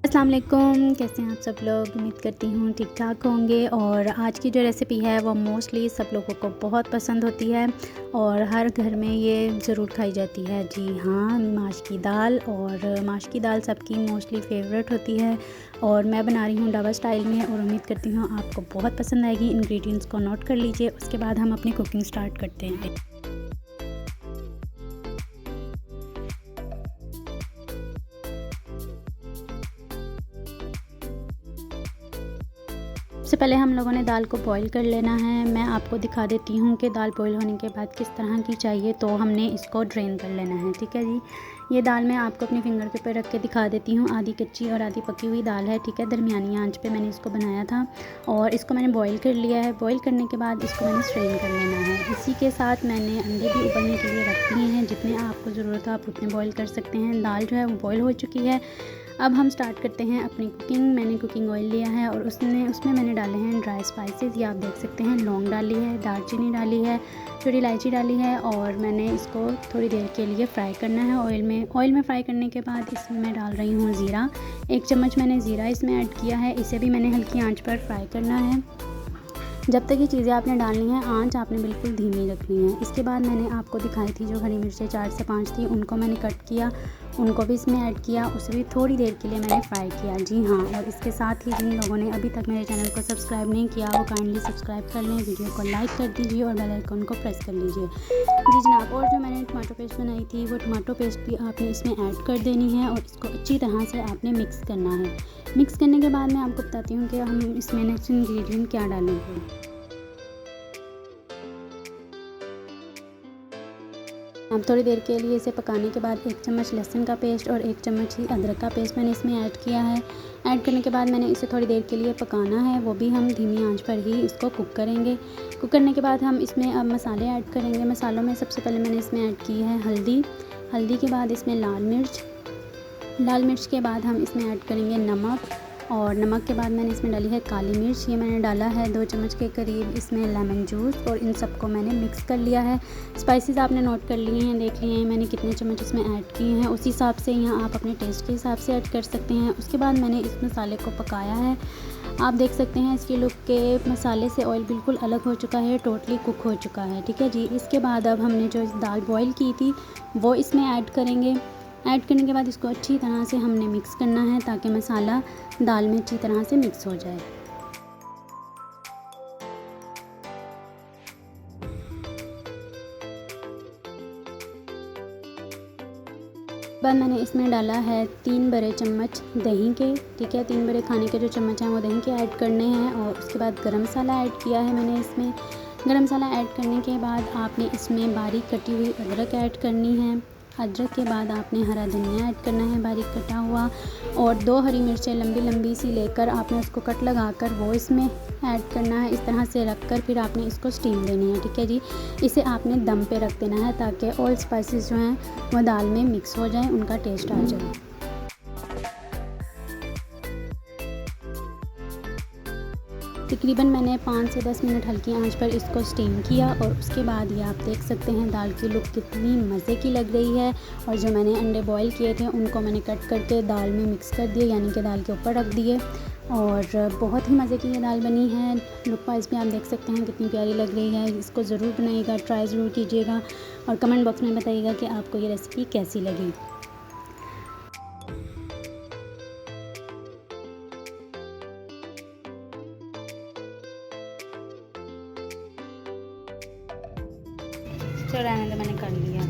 अस्सलाम वालेकुम, कैसे हैं आप सब लोग। उम्मीद करती हूँ ठीक ठाक होंगे। और आज की जो रेसिपी है वो मोस्टली सब लोगों को बहुत पसंद होती है और हर घर में ये ज़रूर खाई जाती है। जी हाँ, माश की दाल। और माश की दाल सबकी मोस्टली फ़ेवरेट होती है और मैं बना रही हूँ ढाबा स्टाइल में और उम्मीद करती हूँ आपको बहुत पसंद आएगी। इंग्रेडिएंट्स को नोट कर लीजिए, उसके बाद हम अपनी कुकिंग स्टार्ट करते हैं। सबसे पहले हम लोगों ने दाल को बॉईल कर लेना है। मैं आपको दिखा देती हूँ कि दाल बॉईल होने के बाद किस तरह की चाहिए, तो हमने इसको ड्रेन कर लेना है। ठीक है जी, ये दाल मैं आपको अपनी फिंगर के ऊपर रख के दिखा देती हूँ। आधी कच्ची और आधी पकी हुई दाल है। ठीक है, दरमियानी आंच पे मैंने इसको बनाया था और इसको मैंने बॉईल कर लिया है। बॉईल करने के बाद इसको मैंने स्ट्रेन कर लेना है। इसी के साथ मैंने अंडे भी उबलने के लिए रख दिए हैं। जितने आपको ज़रूरत हो आप उतने बॉईल कर सकते हैं। दाल जो है वो बॉईल हो चुकी है। अब हम स्टार्ट करते हैं अपनी कुकिंग। मैंने कुकिंग ऑयल लिया है और उसमें मैंने डाले हैं ड्राई स्पाइसेस। ये आप देख सकते हैं, लौंग डाली है, दालचीनी डाली है, छोटी इलायची डाली है और मैंने इसको थोड़ी देर के लिए फ्राई करना है ऑयल में फ्राई करने के बाद इसमें मैं डाल रही हूँ ज़ीरा। 1 चम्मच मैंने ज़ीरा इसमें ऐड किया है। इसे भी मैंने हल्की आंच पर फ्राई करना है। जब तक ये चीज़ें आपने डालनी है, आंच आपने बिल्कुल धीमी रखनी है। इसके बाद मैंने आपको दिखाई थी जो हरी मिर्चें 4 से 5 थी, उनको मैंने कट किया, उनको भी इसमें ऐड किया। उसे भी थोड़ी देर के लिए मैंने फ्राई किया। जी हाँ, और इसके साथ ही जिन लोगों ने अभी तक मेरे चैनल को सब्सक्राइब नहीं किया वो काइंडली सब्सक्राइब कर लें, वीडियो को लाइक कर दीजिए और बेल आइकन को प्रेस कर लीजिए। जी जनाब, और जो मैंने टमाटो पेस्ट बनाई थी वो टमाटो पेस्ट भी आपने इसमें ऐड कर देनी है और इसको अच्छी तरह से आपने मिक्स करना है। मिक्स करने के बाद मैं आपको बताती हूँ कि हम इसमें नेक्स्ट इंग्रेडिएंट क्या डालेंगे। अब थोड़ी देर के लिए इसे पकाने के बाद 1 चम्मच लहसुन का पेस्ट और 1 चम्मच ही अदरक का पेस्ट मैंने इसमें ऐड किया है। ऐड करने के बाद मैंने इसे थोड़ी देर के लिए पकाना है, वो भी हम धीमी आंच पर ही इसको कुक करेंगे। कुक करने के बाद हम इसमें अब मसाले ऐड करेंगे। मसालों में सबसे पहले मैंने इसमें ऐड की है हल्दी। हल्दी के बाद इसमें लाल मिर्च के बाद हम इसमें ऐड करेंगे नमक और नमक के बाद मैंने इसमें डाली है काली मिर्च। ये मैंने डाला है 2 चम्मच के करीब इसमें लेमन जूस और इन सबको मैंने मिक्स कर लिया है। स्पाइसेस आपने नोट कर लिए हैं, देख लिए हैं मैंने कितने चम्मच इसमें ऐड किए हैं। उसी हिसाब से यहाँ आप अपने टेस्ट के हिसाब से ऐड कर सकते हैं। उसके बाद मैंने इस मसाले को पकाया है। आप देख सकते हैं इसके लुक के मसाले से ऑयल बिल्कुल अलग हो चुका है, टोटली कुक हो चुका है। ठीक है जी, इसके बाद अब हमने जो दाल बॉयल की थी वो इसमें ऐड करेंगे। ऐड करने के बाद इसको अच्छी तरह से हमने मिक्स करना है ताकि मसाला दाल में अच्छी तरह से मिक्स हो जाए। बाद मैंने इसमें डाला है 3 बड़े चम्मच दही के। ठीक है, 3 बड़े खाने के जो चम्मच हैं वो दही के ऐड करने हैं। और उसके बाद गरम मसाला ऐड किया है मैंने इसमें। गरम मसाला ऐड करने के बाद आपने इसमें बारीक कटी हुई अदरक ऐड करनी है। अदरक के बाद आपने हरा धनिया ऐड करना है बारीक कटा हुआ और 2 हरी मिर्चें लंबी लंबी सी लेकर आपने उसको कट लगाकर वो इसमें ऐड करना है। इस तरह से रख कर फिर आपने इसको स्टीम देनी है। ठीक है जी, इसे आपने दम पे रख देना है ताकि ऑल स्पाइसेस जो हैं वो दाल में मिक्स हो जाएं, उनका टेस्ट आ जाए। तकरीबन मैंने 5 से 10 मिनट हल्की आंच पर इसको स्टीम किया और उसके बाद ये आप देख सकते हैं दाल की लुक कितनी मज़े की लग रही है। और जो मैंने अंडे बॉईल किए थे उनको मैंने कट करके दाल में मिक्स कर दिए, यानी कि दाल के ऊपर रख दिए और बहुत ही मज़े की ये दाल बनी है। लुक वाइज भी आप देख सकते हैं कितनी प्यारी लग रही है। इसको ज़रूर बनाइएगा, ट्राई ज़रूर कीजिएगा और कमेंट बॉक्स में बताइएगा कि आपको ये रेसिपी कैसी लगी। चलो रहने दो, मैंने कर लिया।